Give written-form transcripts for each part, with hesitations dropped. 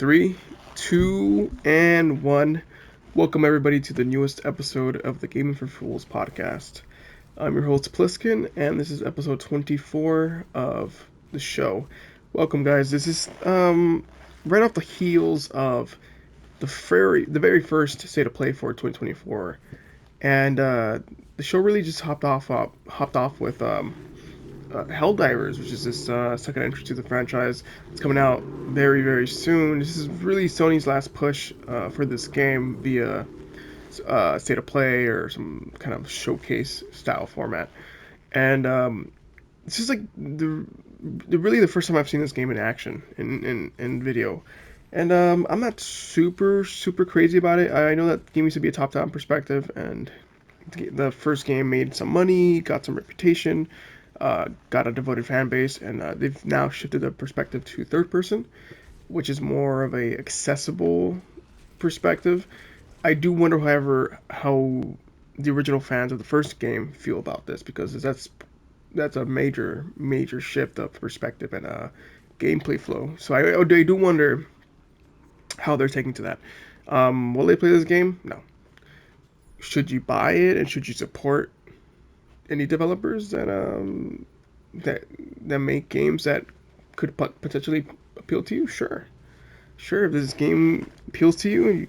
Three, two, and one. Welcome everybody to the newest episode of the Gaming for Fools podcast. I'm your host Pliskin, and this is episode 24 of the show. Welcome, guys. This is right off the heels of the very first State of Play for 2024, and the show really just hopped off with Helldivers, which is this second entry to the franchise. It's coming out very, very soon. This is really Sony's last push for this game via State of Play or some kind of showcase style format. And this is like really the first time I've seen this game in action in video. And I'm not super crazy about it. I know that the game used to be a top-down perspective, and the first game made some money, got some reputation, got a devoted fan base, and they've now shifted the perspective to third person, which is more of a accessible perspective. I do wonder, however, how the original fans of the first game feel about this, because that's a major shift of perspective and gameplay flow. So I do wonder how they're taking to that. Will they play this game? No. Should you buy it, and should you support any developers that make games that could potentially appeal to you? Sure. If this game appeals to you,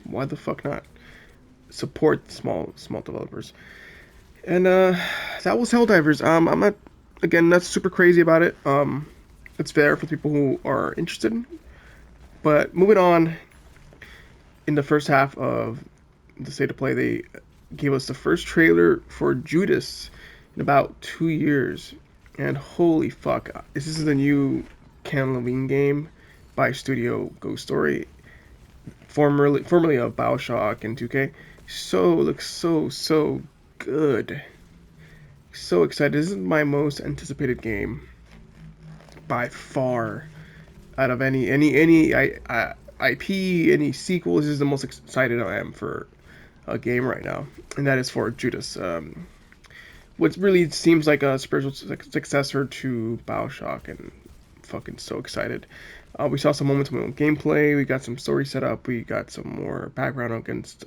why the fuck not? Support small developers. And that was Helldivers. I'm not super crazy about it. It's there for people who are interested. But moving on, in the first half of the State of Play, they gave us the first trailer for Judas in about 2 years. And holy fuck, this is the new Ken Levine game by Studio Ghost Story, formerly of BioShock and 2K. Looks so good. So excited. This is my most anticipated game by far out of any IP, any sequel. This is the most excited I am for a game right now, and that is for Judas. What really seems like a spiritual successor to BioShock, and fucking so excited. We saw some moments of gameplay. We got some story set up. We got some more background against.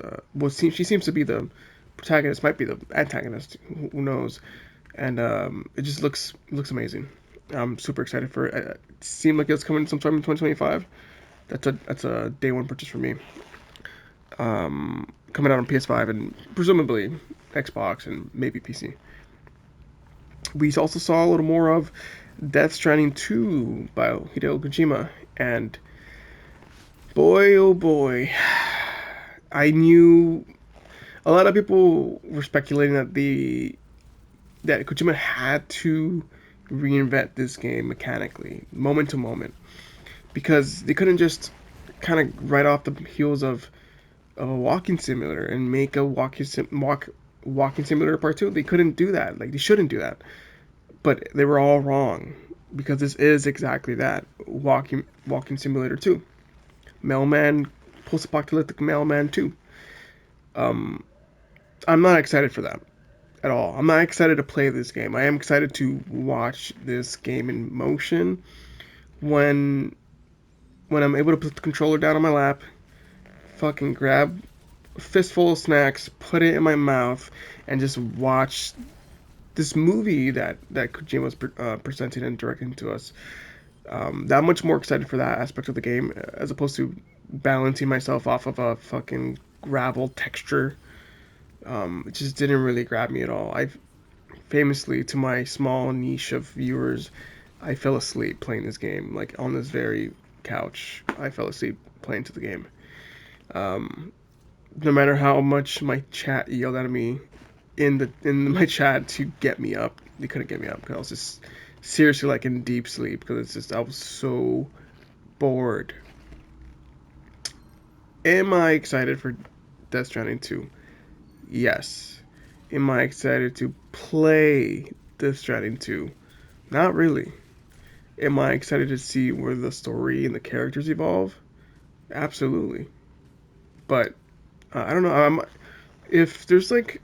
She seems to be the protagonist. Might be the antagonist. Who knows? And it just looks amazing. I'm super excited for it. It seemed like it's coming sometime in 2025. That's a day one purchase for me. Coming out on PS5 and presumably Xbox and maybe PC. We also saw a little more of Death Stranding 2 by Hideo Kojima, and boy oh boy, I knew a lot of people were speculating that Kojima had to reinvent this game mechanically, moment to moment, because they couldn't just kind of right off the heels of a walking simulator and make a walking simulator part 2. They couldn't do that. Like, they shouldn't do that. But they were all wrong, because this is exactly that. Walking simulator 2. Post-apocalyptic Mailman 2. I'm not excited for that at all. I'm not excited to play this game. I am excited to watch this game in motion when I'm able to put the controller down on my lap, fucking grab a fistful of snacks, put it in my mouth, and just watch this movie that Kojima was presenting and directing to us. That much more excited for that aspect of the game, as opposed to balancing myself off of a fucking gravel texture. It just didn't really grab me at all. I famously, to my small niche of viewers, I fell asleep playing this game. Like, on this very couch, I fell asleep playing to the game. No matter how much my chat yelled at me in my chat to get me up, they couldn't get me up, because I was just seriously like in deep sleep, because I was so bored. Am I excited for Death Stranding 2? Yes. Am I excited to play Death Stranding 2? Not really. Am I excited to see where the story and the characters evolve? Absolutely. But I don't know. If there's like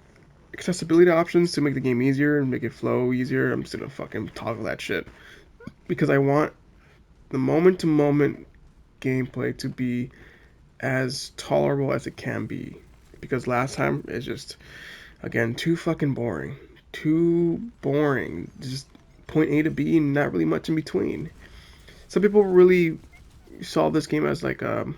accessibility options to make the game easier and make it flow easier, I'm just gonna fucking toggle that shit, because I want the moment to moment gameplay to be as tolerable as it can be, because last time it's just, again, too fucking boring. Too boring. Just point A to B and not really much in between. Some people really saw this game as like kind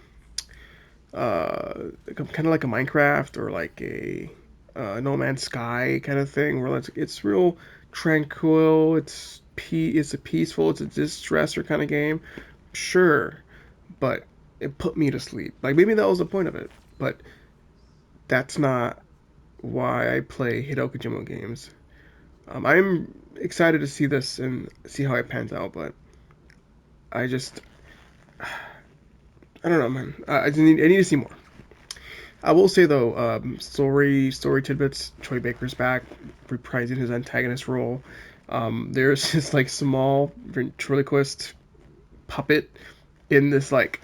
of like a Minecraft or like a No Man's Sky kind of thing, where it's real tranquil. It's a peaceful. It's a distressor kind of game. Sure, but it put me to sleep. Like maybe that was the point of it, but that's not why I play Hideo Kojima games. I'm excited to see this and see how it pans out, but I just I don't know, man. I need to see more. I will say though, story tidbits. Troy Baker's back, reprising his antagonist role. There's this like small ventriloquist puppet in this like,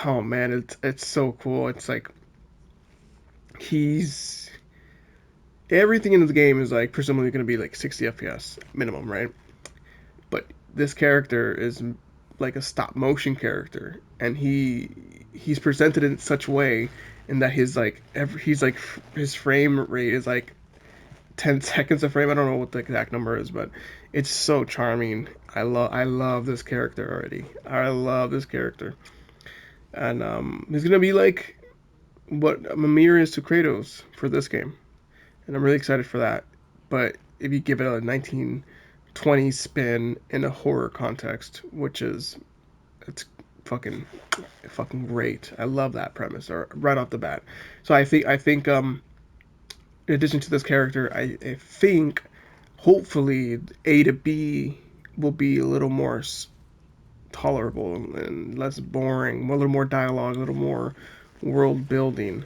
oh man, it's so cool. It's like he's everything in the game is like presumably going to be like 60 FPS minimum, right? But this character is like a stop motion character, and he's presented in such a way in that he's like his frame rate is like 10 seconds a frame. I don't know what the exact number is, but it's so charming. I love this character already. I love this character, and he's gonna be like what Mimir is to Kratos for this game, and I'm really excited for that. But if you give it a 1920 spin in a horror context, which is it's fucking great. I love that premise or right off the bat. So I think in addition to this character, I think hopefully A to B will be a little more tolerable and less boring, a little more dialogue, a little more world building.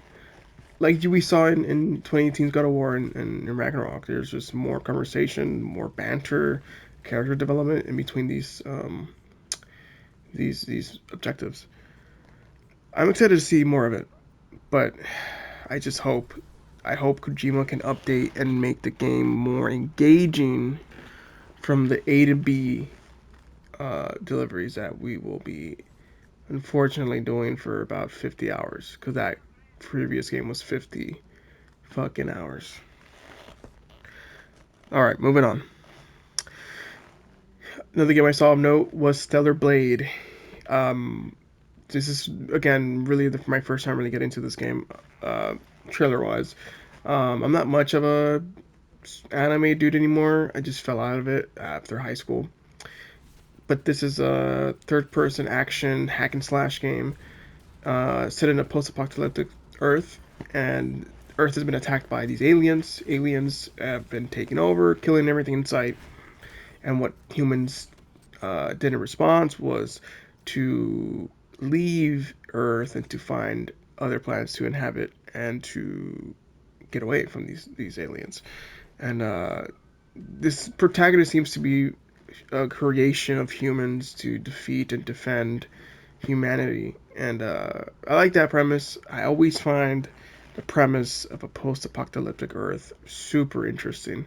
Like we saw in 2018's God of War and Ragnarok, there's just more conversation, more banter, character development in between these objectives. I'm excited to see more of it, but I just I hope Kojima can update and make the game more engaging from the A to B deliveries that we will be unfortunately doing for about 50 hours, because that previous game was 50 fucking hours. All right, moving on. Another game I saw of note was Stellar Blade. Um, this is again really my first time really getting into this game, trailer wise. I'm not much of a anime dude anymore. I just fell out of it after high school. But this is a third-person action hack and slash game set in a post-apocalyptic Earth, and Earth has been attacked by these aliens. Aliens have been taking over, killing everything in sight. And what humans did in response was to leave Earth and to find other planets to inhabit and to get away from these aliens. And this protagonist seems to be a creation of humans to defeat and defend humanity. And I like that premise. I always find the premise of a post-apocalyptic Earth super interesting,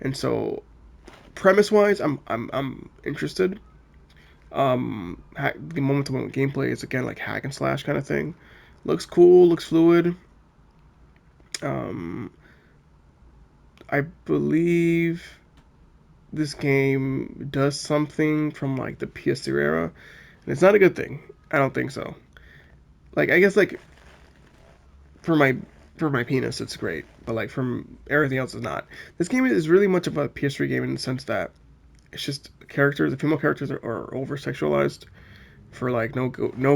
and so premise-wise, I'm interested. The moment-to-moment gameplay is again like hack and slash kind of thing. Looks cool, looks fluid. Um, I believe this game does something from like the PS3 era, and it's not a good thing. I don't think so. Like I guess like for my for my penis, it's great, but like from everything else, it's not. This game is really much of a PS3 game in the sense that it's just the female characters are over sexualized for like no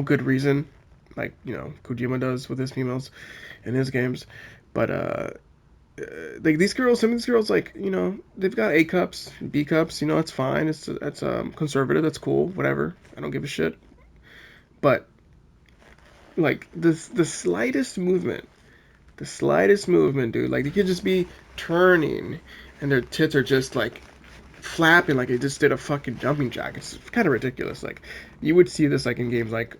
good reason, like Kojima does with his females in his games. But like some of these girls, like they've got A cups, B cups. It's fine. It's conservative. That's cool. Whatever. I don't give a shit. But like the slightest movement, dude. Like they could just be turning, and their tits are just like flapping like they just did a fucking jumping jack. It's kind of ridiculous. Like you would see this like in games like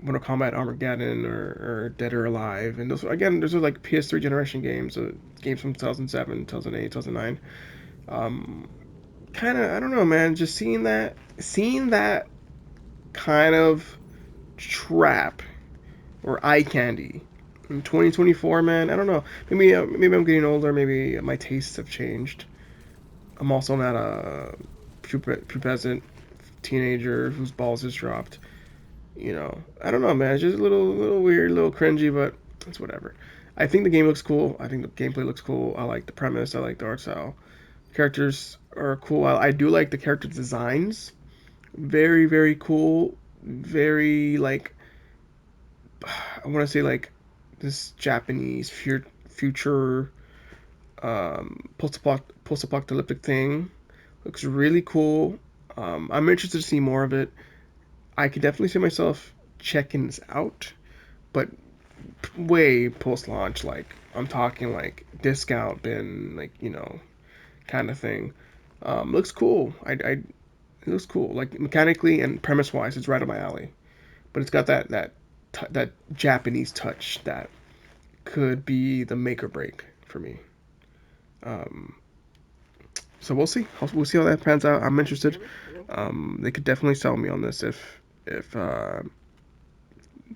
Mortal Kombat Armageddon or Dead or Alive, and those are like PS3 generation games, games from 2007, 2008, 2009. Kind of I don't know, man. Just seeing that kind of trap or eye candy. In 2024, man, I don't know. Maybe I'm getting older. Maybe my tastes have changed. I'm also not a pubescent teenager whose balls just dropped. I don't know, man. It's just a little weird, a little cringy, but it's whatever. I think the game looks cool. I think the gameplay looks cool. I like the premise. I like the art style. Characters are cool. I do like the character designs. Very, very cool. Very like I want to say like this Japanese future post-apocalyptic thing. Looks really cool. I'm interested to see more of it. I could definitely see myself checking this out, but way post-launch. Like I'm talking like discount bin, like kind of thing. Looks cool. It looks cool. Like mechanically and premise-wise, it's right up my alley. But it's got that Japanese touch that could be the make or break for me. Um, so we'll see. We'll see how that pans out. I'm interested. They could definitely sell me on this if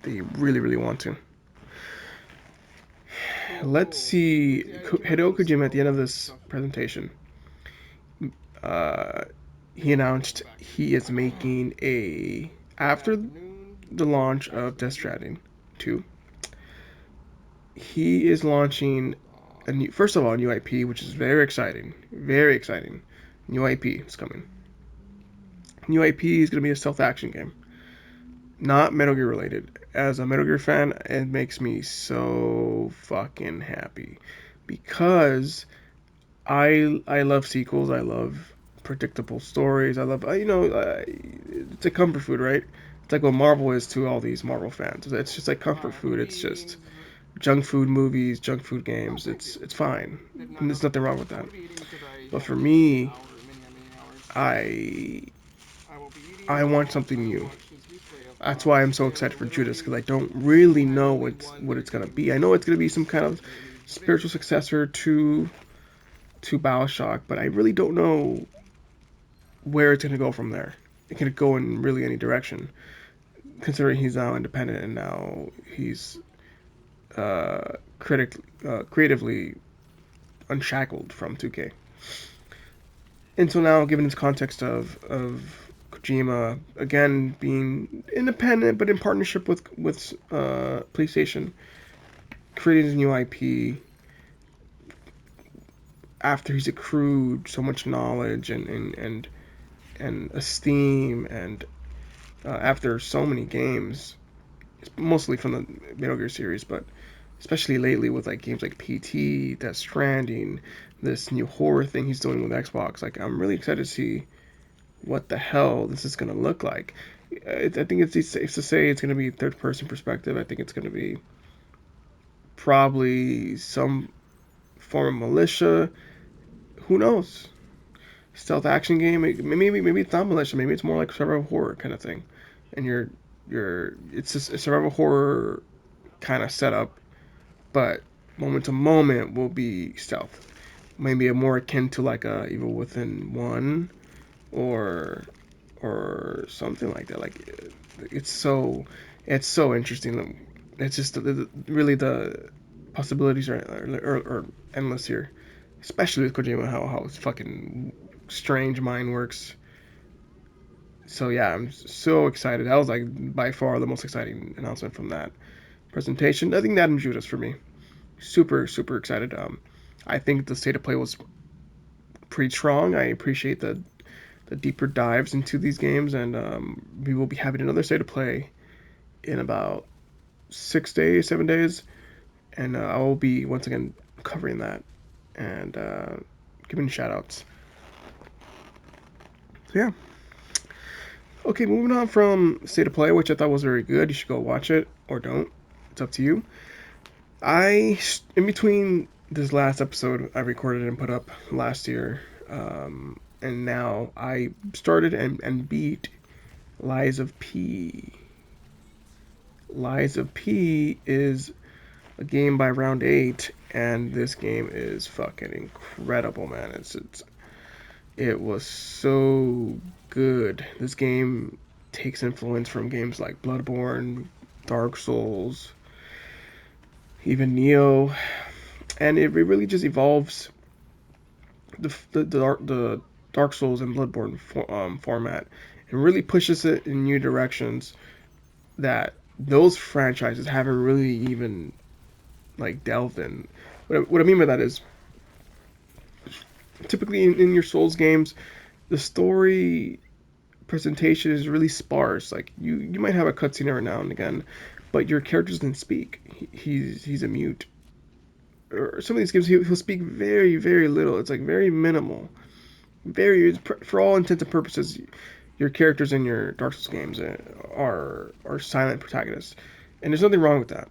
they really really want to. Let's see. Hideo Kojima at the end of this presentation, uh, he announced he is making after the launch of Death Stranding 2. He is launching first of all, a new IP, which is very exciting. Very exciting. New IP is coming. New IP is going to be a stealth action game, not Metal Gear related. As a Metal Gear fan, it makes me so fucking happy because I love sequels. I love predictable stories. I love it's a comfort food, right? It's like what Marvel is to all these Marvel fans. It's just like comfort food. It's just junk food movies, junk food games. It's fine. And there's nothing wrong with that. But for me, I I want something new. That's why I'm so excited for Judas because I don't really know what it's gonna be. I know it's gonna be some kind of spiritual successor to BioShock, but I really don't know where it's gonna go from there. It can go in really any direction, considering he's now independent and now he's creatively unshackled from 2K. And so now, given this context of Kojima again being independent but in partnership with PlayStation, creating his new IP after he's accrued so much knowledge and esteem and after so many games, mostly from the Metal Gear series, but especially lately with like games like PT, Death Stranding, this new horror thing he's doing with Xbox. Like I'm really excited to see what the hell this is gonna look like. I think it's safe to say it's gonna be third person perspective. I think it's gonna be probably some form of militia. Who knows? Stealth action game. Maybe it's not militia. Maybe it's more like survival horror kind of thing. And it's just a survival horror kind of setup, but moment to moment will be stealth. Maybe a more akin to like a Evil Within 1 or something like that. Like it's so interesting. It's just really the possibilities are endless here, especially with Kojima, how his fucking strange mind works. So yeah, I'm so excited. That was like by far the most exciting announcement from that presentation. I think that and Judas for me. Super super excited. I think the state of play was pretty strong. I appreciate the deeper dives into these games, and we will be having another state of play in about 6 days, 7 days, and I will be once again covering that and giving shout outs. So yeah. Okay, moving on from State of Play, which I thought was very good. You should go watch it or don't. It's up to you. In between this last episode I recorded and put up last year, and now I started and beat Lies of P. Lies of P is a game by Round 8, and this game is fucking incredible, man. It was so good. This game takes influence from games like Bloodborne, Dark Souls, even Neo, and it really just evolves the Dark Souls and Bloodborne format and really pushes it in new directions that those franchises haven't really even like delved in. What I mean by that is typically in your Souls games, the story presentation is really sparse. Like you might have a cutscene every now and again, but your character doesn't speak. He's a mute. Or some of these games he'll speak very little. It's like very minimal. Very for all intents and purposes, your characters in your Dark Souls games are silent protagonists, and there's nothing wrong with that.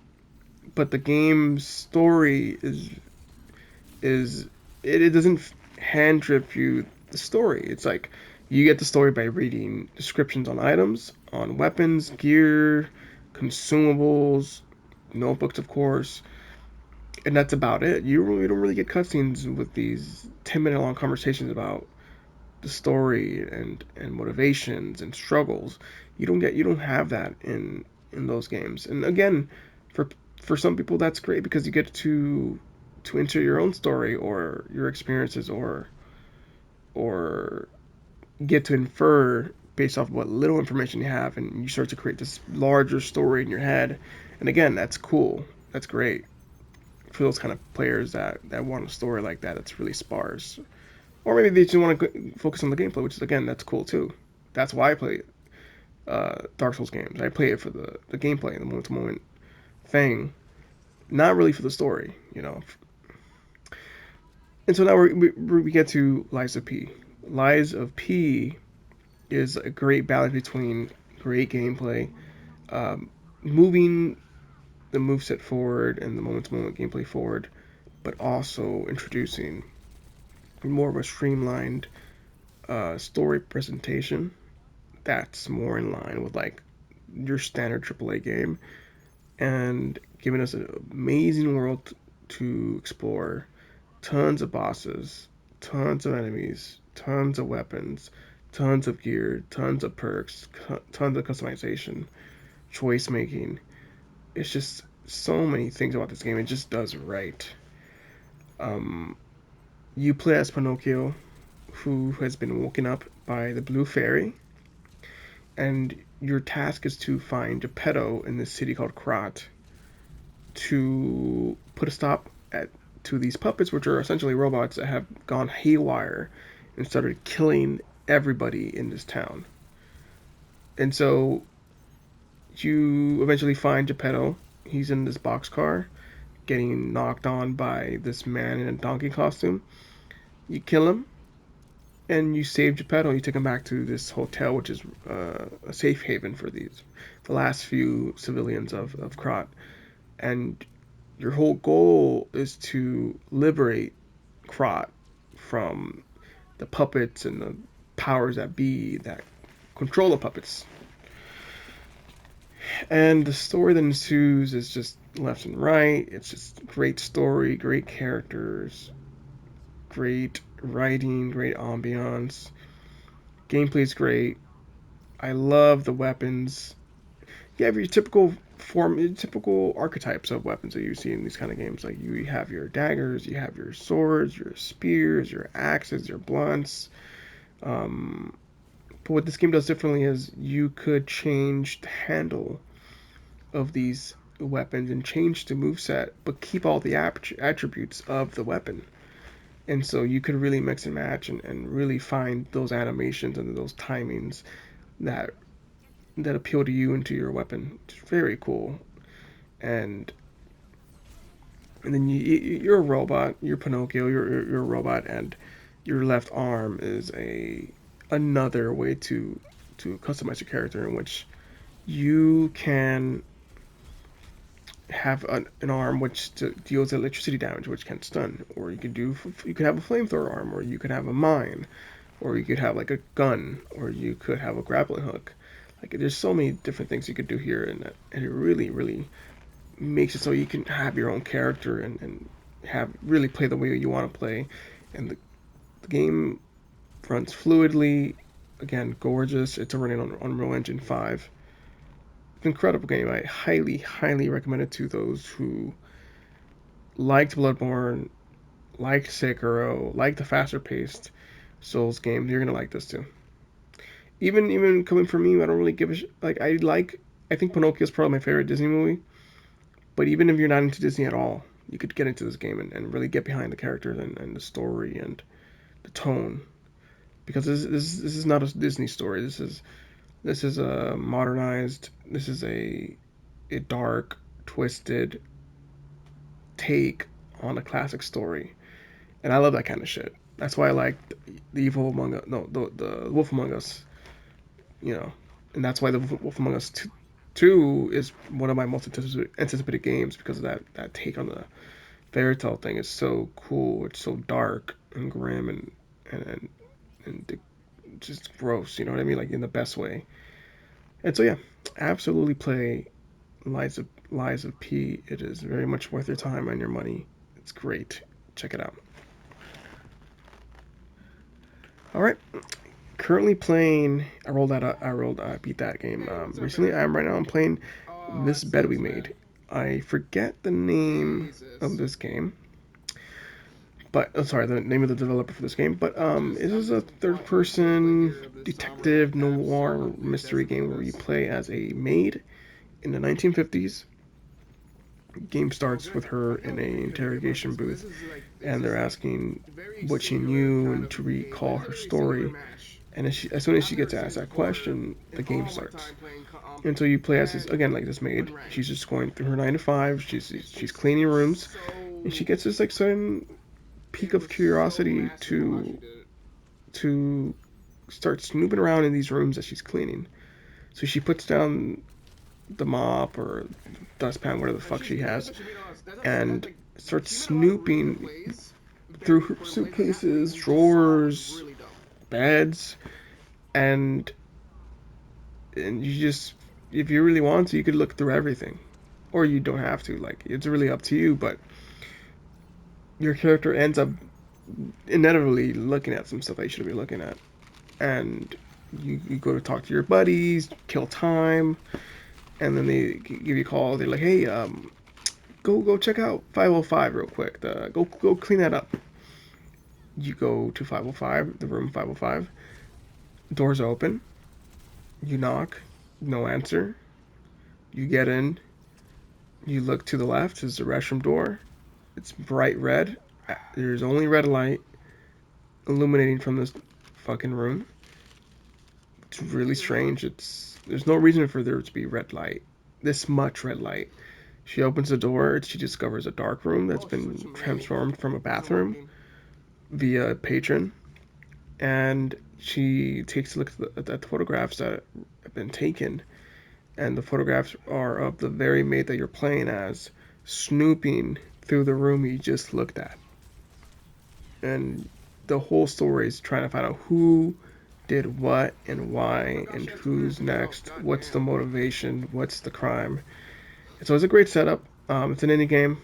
But the game's story is it doesn't hand drip you the story. It's like you get the story by reading descriptions on items, on weapons, gear, consumables, notebooks, of course, and that's about it. You don't really get cutscenes with these 10-minute long conversations about the story and motivations and struggles. You don't have that in those games. And again, for for some people that's great because you get to enter your own story or your experiences or get to infer based off what little information you have, and you start to create this larger story in your head. And again, that's cool. That's great for those kind of players that want a story like that that's really sparse. Or maybe they just want to focus on the gameplay, which is again that's cool too. That's why I play Dark Souls games. I play it for the gameplay and the moment to moment thing, not really for the story, you know. And so now we get to Lies of P. Lies of P is a great balance between great gameplay, um, moving the moveset forward and the moment to moment gameplay forward, but also introducing more of a streamlined story presentation that's more in line with like your standard AAA game and giving us an amazing world to explore. Tons of bosses, tons of enemies, tons of weapons, tons of gear, tons of perks, tons of customization, choice making. It's just so many things about this game. It just does right. Um, you play as Pinocchio, who has been woken up by the Blue Fairy, and your task is to find Geppetto in this city called Krat to put a stop to these puppets, which are essentially robots that have gone haywire and started killing everybody in this town. And so you eventually find Geppetto. He's in this boxcar getting knocked on by this man in a donkey costume. You kill him and you save Geppetto. You take him back to this hotel, which is a safe haven for the last few civilians of Krat. And your whole goal is to liberate Krat from the puppets and the powers that be that control the puppets. And the story that ensues is just left and right. It's just great story, great characters, great writing, great ambiance. Gameplay's great. I love the weapons. You have your typical archetypes of weapons that you see in these kind of games. Like you have your daggers, you have your swords, your spears, your axes, your blunts. But what this game does differently is you could change the handle of these weapons and change the moveset, but keep all the attributes of the weapon. And so you could really mix and match and really find those animations and those timings that appeal to you and to your weapon. It's very cool. And then you're a robot. You're Pinocchio. You're a robot, and your left arm is another way to customize your character in which you can have an arm which deals electricity damage, which can stun, or you could have a flamethrower arm, or you could have a mine, or you could have like a gun, or you could have a grappling hook. Like there's so many different things you could do here, and it really makes it so you can have your own character and have really play the way you want to play, and the game runs fluidly. again, gorgeous. It's running on Unreal Engine 5. Incredible game. I highly, highly recommend it to those who liked Bloodborne, liked Sekiro, liked the faster paced Souls game. You're gonna like this too. Even coming from me, I don't really give a like. I think Pinocchio is probably my favorite Disney movie. But even if you're not into Disney at all, you could get into this game and really get behind the characters and the story and the tone. Because this is not a Disney story. This is a modernized. This is a dark, twisted take on a classic story, and I love that kind of shit. That's why I like the Evil Among Us. No, the Wolf Among Us. You know, and that's why the Wolf Among Us 2 is one of my most anticipated games because of that take on the fairy tale thing is so cool. It's so dark and grim and, and just gross. You know what I mean? Like in the best way. And so yeah, absolutely play Lies of P. It is very much worth your time and your money. It's great. Check it out. All right. Currently playing. I beat that game recently. I'm playing This Bed We Made. I forget the name of this game, but sorry, the name of the developer for this game. But it is a third-person detective noir mystery game where you play as a maid in the 1950s. Game starts with her in a interrogation booth, and they're asking what she knew and to recall her story. And as soon as she gets asked that question, the game starts. And so you play as this again, like this maid. She's just going through her 9 to 5. She's cleaning rooms, and she gets this like sudden peak of curiosity to start snooping around in these rooms that she's cleaning. So she puts down the mop or dustpan, whatever the fuck she has, and starts snooping through her suitcases, drawers, beds, and you just, if you really want to, you could look through everything, or you don't have to. Like it's really up to you. But your character ends up inevitably looking at some stuff that you shouldn't be looking at, and you go to talk to your buddies, kill time, and then they give you a call. They're like, hey, go check out 505 real quick. Go clean that up. You go to 505, the room 505. Doors open. You knock. No answer. You get in. You look to the left. Is the restroom door. It's bright red. There's only red light illuminating from this fucking room. It's really strange. There's no reason for there to be red light. This much red light. She opens the door. She discovers a dark room that's been transformed from a bathroom via a patron, and she takes a look at the photographs that have been taken, and the photographs are of the very maid that you're playing as, snooping through the room you just looked at. And the whole story is trying to find out who did what and why and who's next, what's the motivation, what's the crime. And so it's a great setup. It's an indie game.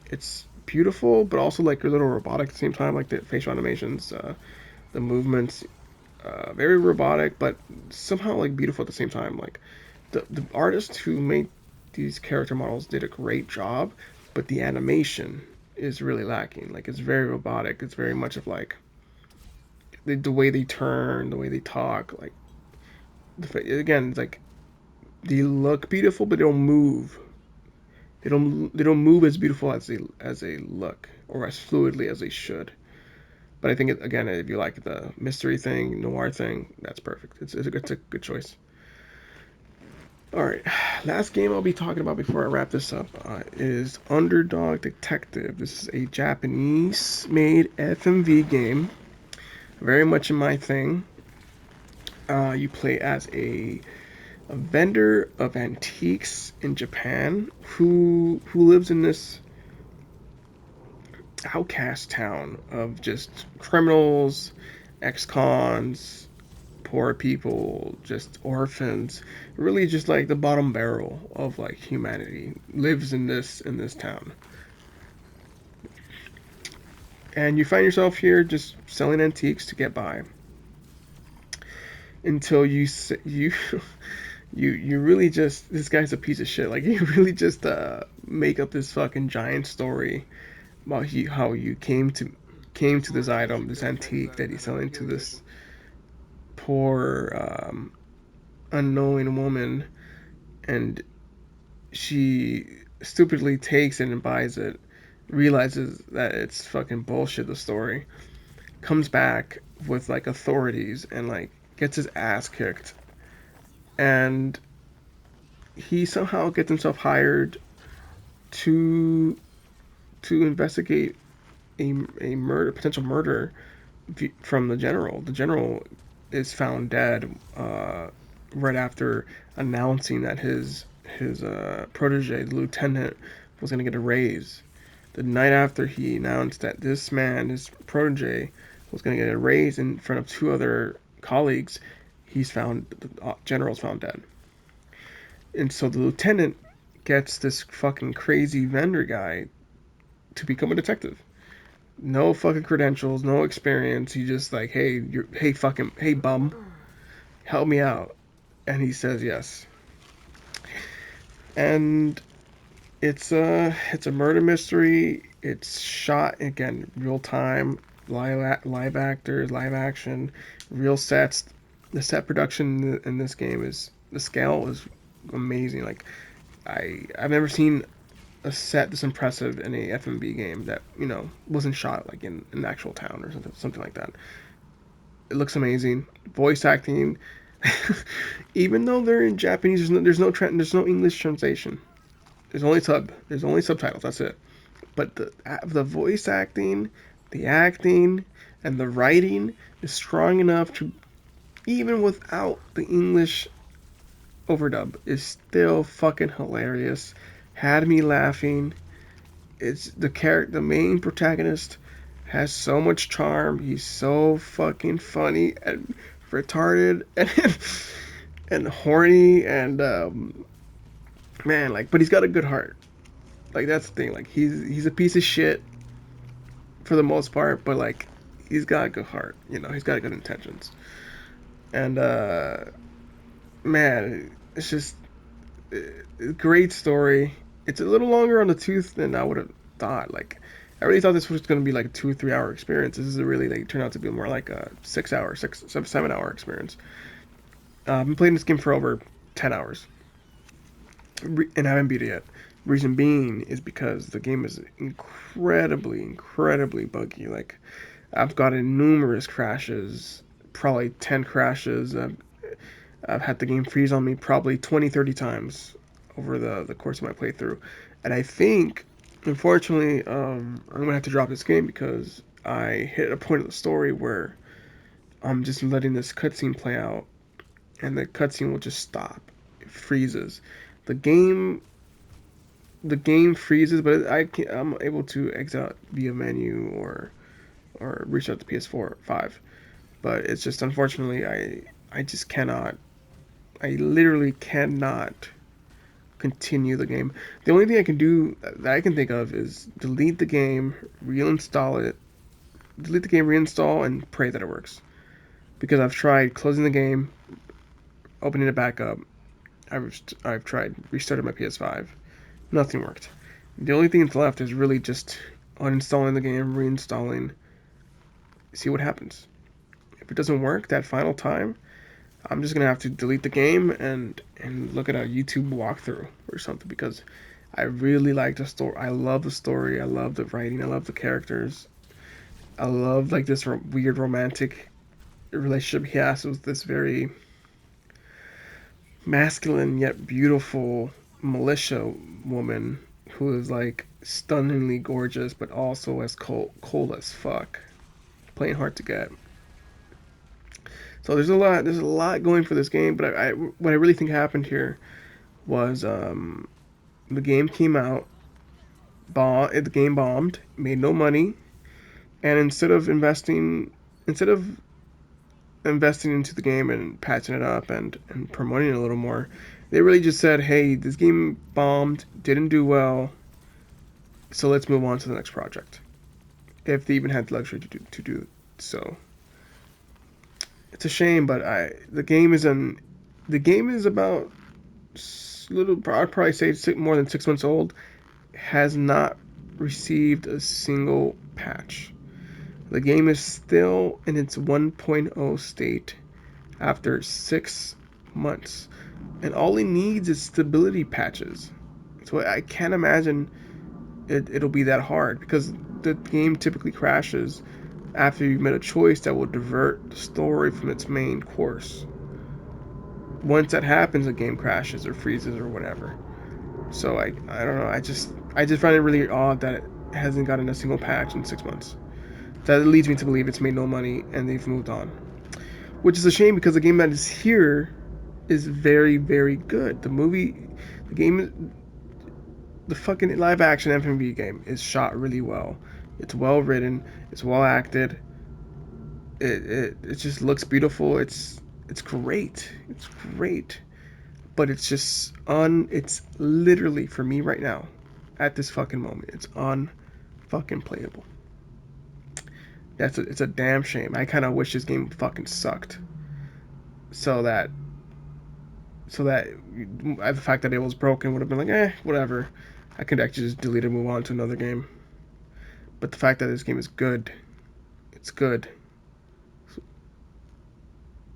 It's beautiful, but also like a little robotic at the same time, like the facial animations, the movements, very robotic, but somehow like beautiful at the same time. Like the artist who made these character models did a great job, but the animation is really lacking. Like it's very robotic. It's very much of like the way they turn, the way they talk. Like again, it's like they look beautiful, but they don't move. They don't move as beautiful as they look or as fluidly as they should. But I think again, if you like the mystery thing, noir thing, that's perfect. It's a good choice. All right, last game I'll be talking about before I wrap this up is Underdog Detective. This is a Japanese-made FMV game, very much in my thing. You play as a vendor of antiques in Japan who lives in this outcast town of just criminals, ex-cons, poor people, just orphans, really just like the bottom barrel of like humanity lives in this town. And you find yourself here just selling antiques to get by. until you you really just, this guy's a piece of shit. Like, you really just make up this fucking giant story about how you came to this item, this antique that he's selling to this poor unknowing woman, and she stupidly takes it and buys it, realizes that it's fucking bullshit, the story, comes back with like authorities and like gets his ass kicked, and he somehow gets himself hired to investigate a murder, potential murder from the general. The general is found dead right after announcing that his protege, the lieutenant, was going to get a raise. The night after he announced that this man, his protege, was going to get a raise in front of two other colleagues, the general's found dead. And so the lieutenant gets this fucking crazy vendor guy to become a detective. No fucking credentials, no experience. He just like, hey bum, help me out. And he says yes. And it's a murder mystery. It's shot again real time, live actors, live action, real sets. The set production in this game is, the scale is amazing. Like, I've never seen a set this impressive in a FMV game that, wasn't shot like in an actual town or something like that. It looks amazing. Voice acting, even though they're in Japanese, there's no English translation. There's only subtitles. That's it. But the voice acting, the acting, and the writing is strong enough to, even without the English overdub, is still fucking hilarious. Had me laughing. It's the main protagonist has so much charm. He's so fucking funny and retarded and horny and man, like, but he's got a good heart. Like, that's the thing. Like, he's a piece of shit for the most part, but like, he's got a good heart. He's got good intentions. And man, it's just a great story. It's a little longer on the tooth than I would have thought. Like, I really thought this was going to be like a 2 or 3 hour experience. This is really, like, turned out to be more like a 7 hour experience. I've been playing this game for over 10 hours and I haven't beat it yet. Reason being is because the game is incredibly buggy. Like, I've gotten numerous crashes, probably 10 crashes. I've had the game freeze on me probably 20, 30 times over the course of my playthrough. And I think, unfortunately, I'm going to have to drop this game because I hit a point of the story where I'm just letting this cutscene play out, and the cutscene will just stop. It freezes. The game freezes, but I'm able to exit out via menu or restart the PS4 5. But it's just, unfortunately, I just cannot. I literally cannot continue the game. The only thing I can do that I can think of is delete the game, reinstall it, and pray that it works. Because I've tried closing the game, opening it back up. I've tried restarting my PS5. Nothing worked. The only thing that's left is really just uninstalling the game, reinstalling, see what happens. If it doesn't work that final time, I'm just gonna have to delete the game and look at a YouTube walkthrough or something, because I really like the story. I love the story. I love the writing. I love the characters. I love, like, this weird romantic relationship he has with this very masculine yet beautiful militia woman who is, like, stunningly gorgeous but also as cold as fuck, playing hard to get. So there's a lot going for this game, but what I really think happened here was the game came out, the game bombed, made no money, and instead of investing into the game and patching it up and promoting it a little more, they really just said, hey, this game bombed, didn't do well, so let's move on to the next project. If they even had the luxury to do so. it's a shame, but the game is about little. I'd probably say more than 6 months old. Has not received a single patch. The game is still in its 1.0 state after 6 months, and all it needs is stability patches. So I can't imagine it'll be that hard because the game typically crashes after you've made a choice that will divert the story from its main course. Once that happens, the game crashes or freezes or whatever. So I don't know. I just find it really odd that it hasn't gotten a single patch in 6 months. That leads me to believe it's made no money and they've moved on, which is a shame because the game that is here is very very good. The game, the fucking live action FMV game is shot really well. It's well written. It's well acted. It just looks beautiful. It's great. It's great. But it's just it's literally for me right now, at this fucking moment, it's fucking playable. It's a damn shame. I kind of wish this game fucking sucked, so that the fact that it was broken would have been like, whatever. I could actually just delete it and move on to another game. But the fact that this game is good, it's good.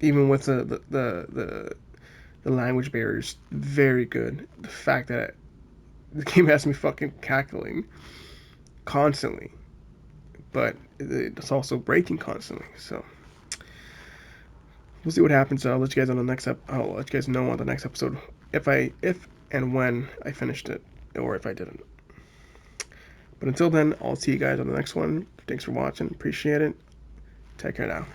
Even with the language barriers, very good. The fact that the game has me fucking cackling constantly, but it's also breaking constantly. So we'll see what happens. I'll let you guys on the next I'll let you guys know on the next episode if and when I finished it, or if I didn't. But until then, I'll see you guys on the next one. Thanks for watching. Appreciate it. Take care now.